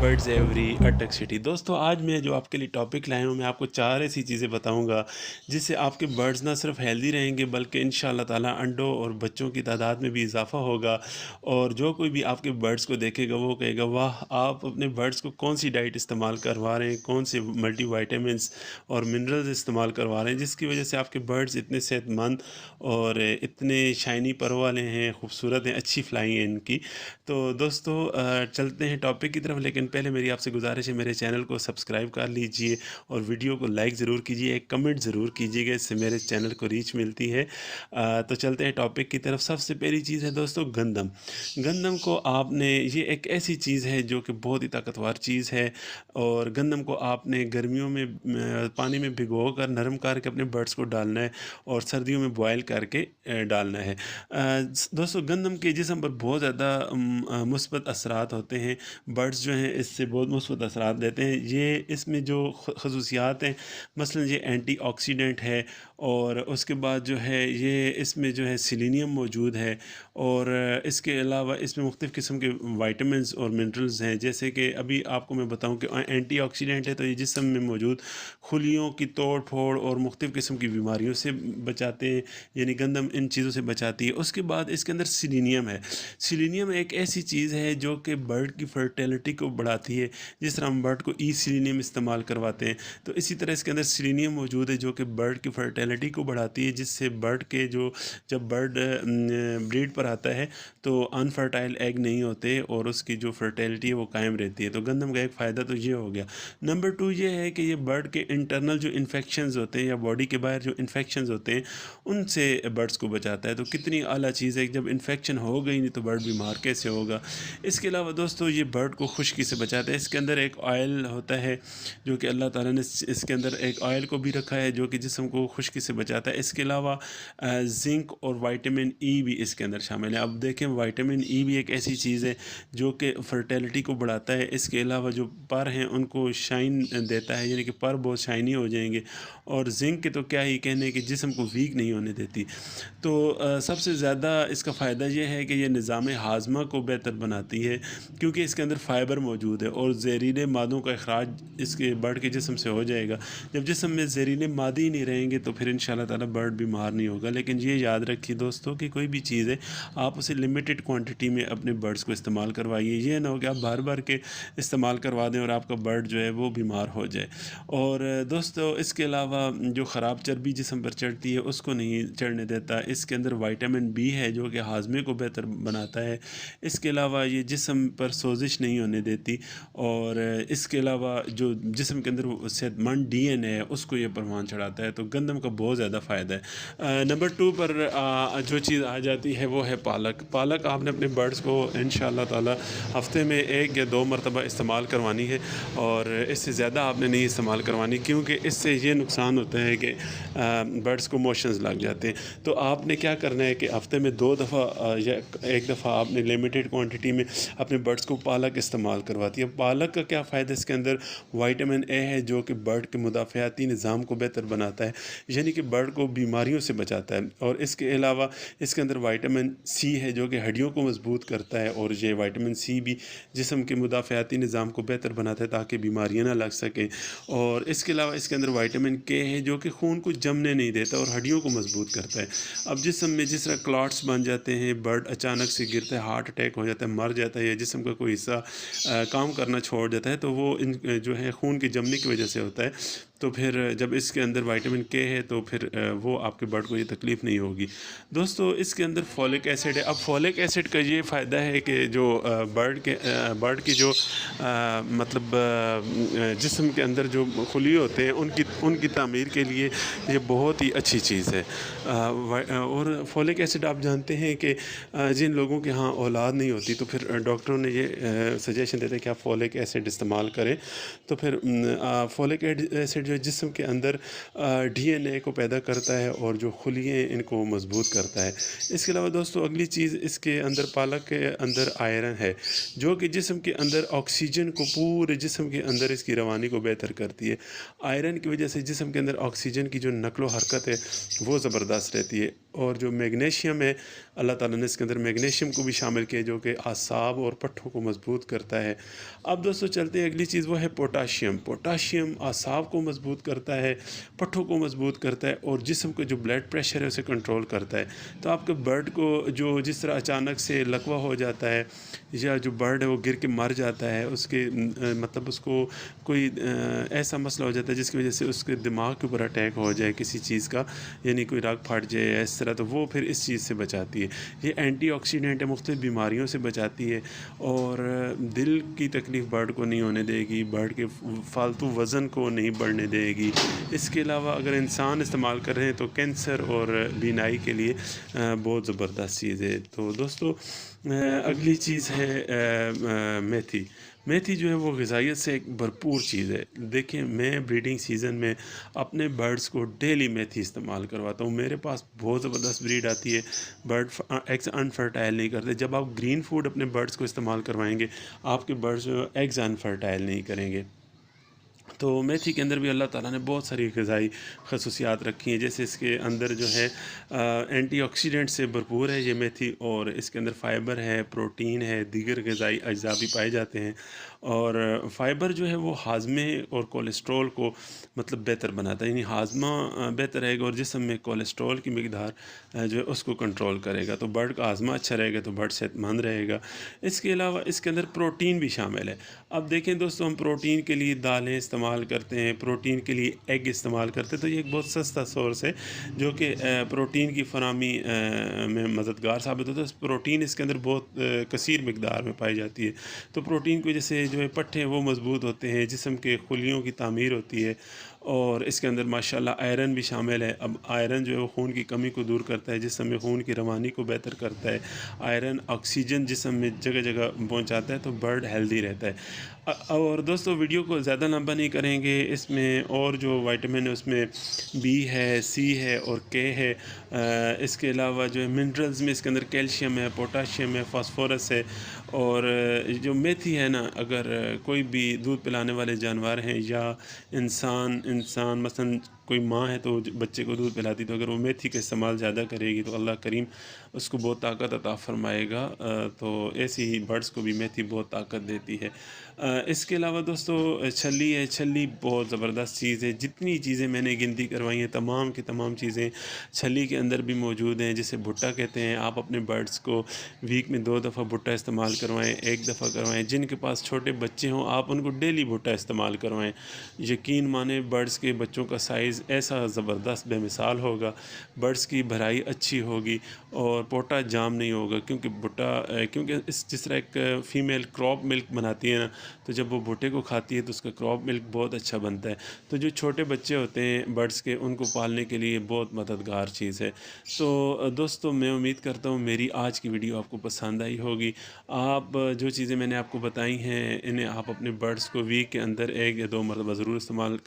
Birds every अटक city. दोस्तों आज मैं जो आपके लिए टॉपिक लाया हूँ, मैं आपको चार ऐसी चीज़ें बताऊँगा जिससे आपके बर्ड्स ना सिर्फ हेल्दी रहेंगे बल्कि इंशाल्लाह ताला अंडों और बच्चों की तादाद में भी इजाफ़ा होगा। और जो कोई भी आपके बर्ड्स को देखेगा वो कहेगा वाह, आप अपने बर्ड्स को कौन सी डाइट इस्तेमाल करवा रहे हैं, कौन से मल्टीविटामिन्स और मिनरल्स इस्तेमाल करवा रहे हैं जिसकी वजह से आपके बर्ड्स इतने सेहतमंद और इतने शाइनी पर वाले हैं, खूबसूरत हैं, अच्छी फ्लाइंग है इनकी। तो दोस्तों चलते हैं टॉपिक की तरफ, लेकिन पहले मेरी आपसे गुजारिश है मेरे चैनल को सब्सक्राइब कर लीजिए और वीडियो को लाइक ज़रूर कीजिए, एक कमेंट ज़रूर कीजिएगा, इससे मेरे चैनल को रीच मिलती है। तो चलते हैं टॉपिक की तरफ। सबसे पहली चीज़ है दोस्तों गंदम। गंदम को आपने, ये एक ऐसी चीज़ है जो कि बहुत ही ताकतवर चीज़ है और गंदम को आपने गर्मियों में पानी में भिगो कर नरम करके अपने बर्ड्स को डालना है और सर्दियों में बॉयल करके डालना है। दोस्तों गंदम के जिस्म पर बहुत ज़्यादा मुस्बत असरात होते हैं। बर्ड्स जो हैं इससे बहुत मुस्बत असरात लेते हैं। ये इसमें जो खसूसियात हैं, मसलन ये एंटीऑक्सीडेंट है और उसके बाद जो है ये इसमें जो है सेलेनियम मौजूद है और इसके अलावा इसमें मुख्तलिफ़ किस्म के वाइटामिन्स और मिनरल्स हैं। जैसे कि अभी आपको मैं बताऊं कि एंटीऑक्सीडेंट है, तो ये जिस्म में मौजूद खुलियों की तोड़ फोड़ और मुख्तलिफ़ किस्म की बीमारियों से बचाते हैं, यानी गंदम इन चीज़ों से बचाती है। उसके बाद इसके अंदर सेलेनियम है। सेलेनियम एक ऐसी चीज़ है जो कि बर्ड की फर्टिलिटी को बढ़ाती है। जिस तरह हम बर्ड को सेलेनियम इस्तेमाल करवाते हैं, तो इसी तरह इसके अंदर सेलेनियम मौजूद है जो कि बर्ड की फर्टिलिटी को बढ़ाती है, जिससे बर्ड के जो जब बर्ड ब्रीड पर आता है तो अनफर्टाइल एग नहीं होते और उसकी जो फर्टिलिटी है वो कायम रहती है। तो गंदम का एक फ़ायदा तो ये हो गया। नंबर 2 ये है कि ये बर्ड के इंटरनल जो इन्फेक्शंस होते हैं या बॉडी के बाहर जो इन्फेक्शंस होते हैं उनसे बर्ड्स को बचाता है। तो कितनी आला चीज़ है, जब इन्फेक्शन हो गई नहीं तो बर्ड बीमार कैसे होगा। इसके अलावा दोस्तों ये बर्ड को खुश्की से बचाता है। इसके अंदर एक ऑयल होता है जो कि अल्लाह ताला ने इसके अंदर एक ऑयल को भी रखा है जो कि जिस्म को खुश्की से बचाता है। इसके अलावा जिंक और विटामिन ई भी इसके अंदर शामिल है। अब देखें विटामिन ई भी एक ऐसी चीज़ है जो कि फर्टिलिटी को बढ़ाता है। इसके अलावा जो पर हैं उनको शाइन देता है, यानी कि पर बहुत शाइनी हो जाएंगे। और जिंक के तो क्या ही कहने कि जिस्म को वीक नहीं होने देती। तो सबसे ज़्यादा इसका फ़ायदा ये है कि ये निज़ाम हाज़मा को बेहतर बनाती है क्योंकि इसके अंदर फ़ाइबर मौजूद है और ज़हरीले मादों का अखराज इसके बर्ड के जिस्म से हो जाएगा। जब जिस्म में ज़हरीले मादे ही नहीं रहेंगे तो फिर इंशाल्लाह ताला बर्ड बीमार नहीं होगा। लेकिन ये याद रखिए दोस्तों कि कोई भी चीज़ है आप उसे लिमिटेड क्वांटिटी में अपने बर्ड्स को इस्तेमाल करवाइए। ये ना हो कि आप बार बार के इस्तेमाल करवा दें और आपका बर्ड जो है वो बीमार हो जाए। और दोस्तों इसके अलावा जो ख़राब चर्बी जिस्म पर चढ़ती है उसको नहीं चढ़ने देता। इसके अंदर विटामिन बी है जो कि हाजमे को बेहतर बनाता है। इसके अलावा ये जिस्म पर सोजिश नहीं होने देती और इसके अलावा जो जिस्म के अंदर सेहतमंद डीएनए है उसको ये परवान चढ़ाता है। तो गंदम का बहुत ज़्यादा फ़ायदा है। नंबर 2 पर जो चीज़ आ जाती है वो है पालक। पालक आपने अपने बर्ड्स को इंशाअल्लाह ताला हफ़्ते में 1 या 2 मरतबा इस्तेमाल करवानी है और इससे ज़्यादा आपने नहीं इस्तेमाल करवानी, क्योंकि इससे ये नुकसान होता है कि बर्ड्स को मोशंस लग जाते हैं। तो आपने क्या करना है कि हफ़्ते में 2 दफ़ा या 1 दफ़ा आपने लिमिटेड क्वांटिटी में अपने बर्ड्स को पालक इस्तेमाल करवाती है। पालक का क्या फ़ायदा, इसके अंदर विटामिन ए है जो कि बर्ड के मुदाफ़ाती निज़ाम को बेहतर बनाता है, यानी कि बर्ड को बीमारियों से बचाता है। और इसके अलावा इसके अंदर विटामिन सी है जो कि हड्डियों को मजबूत करता है और ये विटामिन सी भी जिस्म के मुदाफ़ाती निज़ाम को बेहतर बनाता है ताकि बीमारियाँ ना लग सकें। और इसके अलावा इसके अंदर विटामिन के है जो कि खून को जमने नहीं देता और हड्डियों को मजबूत करता है। अब जिस्म में जिस तरह क्लॉट्स बन जाते हैं, बर्ड अचानक से गिरता है, हार्ट अटैक हो जाता है, मर जाता है या जिस्म का कोई हिस्सा काम करना छोड़ देता है, तो वो इन जो है खून के जमने की वजह से होता है। तो फिर जब इसके अंदर विटामिन के है तो फिर वो आपके बर्ड को ये तकलीफ़ नहीं होगी। दोस्तों इसके अंदर फॉलिक एसिड है। अब फॉलिक एसिड का ये फ़ायदा है कि जो बर्ड की जो मतलब जिस्म के अंदर जो खुली होते हैं उनकी तामीर के लिए ये बहुत ही अच्छी चीज़ है। और फॉलिक एसिड आप जानते हैं कि जिन लोगों के यहाँ औलाद नहीं होती तो फिर डॉक्टरों ने ये सजेशन देते हैं कि आप फॉलिक एसिड इस्तेमाल करें। तो फिर फॉलिक एसिड जो है जिस्म के अंदर डीएनए को पैदा करता है और जो खुलियाँ इनको मजबूत करता है। इसके अलावा दोस्तों अगली चीज़ इसके अंदर पालक के अंदर आयरन है, जो कि जिस्म के अंदर ऑक्सीजन को पूरे जिस्म के अंदर इसकी रवानी को बेहतर करती है। आयरन की वजह से जिस्म के अंदर ऑक्सीजन की जो नक़्ल व हरकत है वो ज़बरदस्त रहती है। और जो मैग्नीशियम है, अल्लाह ताला ने इसके अंदर मैग्नीशियम को भी शामिल किया जो कि आसाब और पट्ठों को मजबूत करता है। अब दोस्तों चलते हैं अगली चीज़, वो है पोटाशियम। पोटाशियम आसाब को मजबूत करता है, पट्ठों को मजबूत करता है और जिस्म का जो ब्लड प्रेशर है उसे कंट्रोल करता है। तो आपके बर्ड को जो जिस तरह अचानक से लकवा हो जाता है या जो बर्ड है वो गिर के मर जाता है, उसके मतलब उसको कोई ऐसा मसला हो जाता है जिसकी वजह से उसके दिमाग के ऊपर अटैक हो जाए किसी चीज़ का, यानी कोई रग फट जाए इस तरह, तो वो फिर इस चीज़ से बचाती है। ये एंटीऑक्सीडेंट है, मुख्तलिफ बीमारियों से बचाती है और दिल की तकलीफ़ बर्ड को नहीं होने देगी, बर्ड के फालतू वज़न को नहीं बढ़ने देगी। इसके अलावा अगर इंसान इस्तेमाल कर रहे हैं तो कैंसर और बीनाई के लिए बहुत ज़बरदस्त चीज़ है। तो दोस्तों अगली चीज़ है मेथी। मेथी जो है वो ग़िज़ाइयत से एक भरपूर चीज़ है। देखिए मैं ब्रीडिंग सीज़न में अपने बर्ड्स को डेली मेथी इस्तेमाल करवाता हूँ। मेरे पास बहुत ज़बरदस्त ब्रीड आती है, बर्ड एग्स अनफर्टाइल नहीं करते। जब आप ग्रीन फूड अपने बर्ड्स को इस्तेमाल करवाएंगे, आपके बर्ड्स एग्स अनफर्टाइल नहीं करेंगे। तो मेथी के अंदर भी अल्लाह ताला ने बहुत सारी ग़िज़ाई खसूसियात रखी हैं, जैसे इसके अंदर जो है एंटीऑक्सीडेंट से भरपूर है ये मेथी, और इसके अंदर फ़ाइबर है, प्रोटीन है, दीगर ग़िज़ाई अज्जा भी पाए जाते हैं। और फ़ाइबर जो है वो हाज़मे और कोलेस्ट्रॉल को मतलब बेहतर बनाता है, यानी हाज़मा बेहतर रहेगा और जिस्म में कोलेस्ट्रॉल की मिक़दार जो है उसको कंट्रोल करेगा। तो बर्ड का हाज़मा अच्छा रहेगा तो बर्ड सेहतमंद रहेगा। इसके अलावा इसके अंदर प्रोटीन भी शामिल है। अब देखें दोस्तों, हम प्रोटीन के लिए दालें इस्तेमाल करते हैं, प्रोटीन के लिए एग इस्तेमाल करते हैं, तो ये एक बहुत सस्ता सोर्स है जो कि प्रोटीन की फराहमी में मददगार साबित होता है। प्रोटीन इसके अंदर बहुत कसीर मिक़दार में पाई जाती है। तो प्रोटीन की वजह से जो है पट्ठे वो मज़बूत होते हैं, जिस्म के खुलियों की तामीर होती है और इसके अंदर माशाल्लाह आयरन भी शामिल है। अब आयरन जो है वो खून की कमी को दूर करता है, जिस्म में खून की रवानी को बेहतर करता है। आयरन ऑक्सीजन जिस्म में जगह जगह पहुंचाता है तो बर्ड हेल्दी रहता है। और दोस्तों वीडियो को ज़्यादा लंबा नहीं करेंगे, इसमें और जो विटामिन है उसमें बी है, सी है और के है। इसके अलावा जो है मिनरल्स में इसके अंदर कैल्शियम है, पोटाशियम है, फास्फोरस है। और जो मेथी है ना, अगर कोई भी दूध पिलाने वाले जानवर हैं या इंसान मसलन कोई माँ है तो बच्चे को दूध पिलाती, तो अगर वो मेथी का इस्तेमाल ज़्यादा करेगी तो अल्लाह करीम उसको बहुत ताकत अता फ़रमाएगा। तो ऐसे ही बर्ड्स को भी मेथी बहुत ताकत देती है। इसके अलावा दोस्तों छल्ली है, छल्ली बहुत ज़बरदस्त चीज़ है। जितनी चीज़ें मैंने गिनती करवाई हैं तमाम की तमाम चीज़ें छल्ली के अंदर भी मौजूद हैं, जिसे भुट्टा कहते हैं। आप अपने बर्ड्स को वीक में 2 दफ़ा भुट्टा इस्तेमाल करवाएं, 1 दफ़ा करवाएं। जिनके पास छोटे बच्चे हों आप उनको डेली भुट्टा इस्तेमाल करवाएं। यकीन माने बर्ड्स के बच्चों का साइज़ ऐसा ज़बरदस्त बेमिसाल होगा, बर्ड्स की भराई अच्छी होगी और पोटा जाम नहीं होगा, क्योंकि भुट्टा क्योंकि इस जिस तरह एक फ़ीमेल क्रॉप मिल्क बनाती है ना, तो जब वो भुट्टे को खाती है तो उसका क्रॉप मिल्क बहुत अच्छा बनता है। तो जो छोटे बच्चे होते हैं बर्ड्स के, उनको पालने के लिए बहुत मददगार चीज़ है। तो दोस्तों मैं उम्मीद करता हूँ मेरी आज की वीडियो आपको पसंद आई होगी। आप जो चीज़ें मैंने आपको बताई हैं इन्हें आप अपने बर्ड्स को वीक के अंदर 1 या 2 मरतबा ज़रूर इस्तेमाल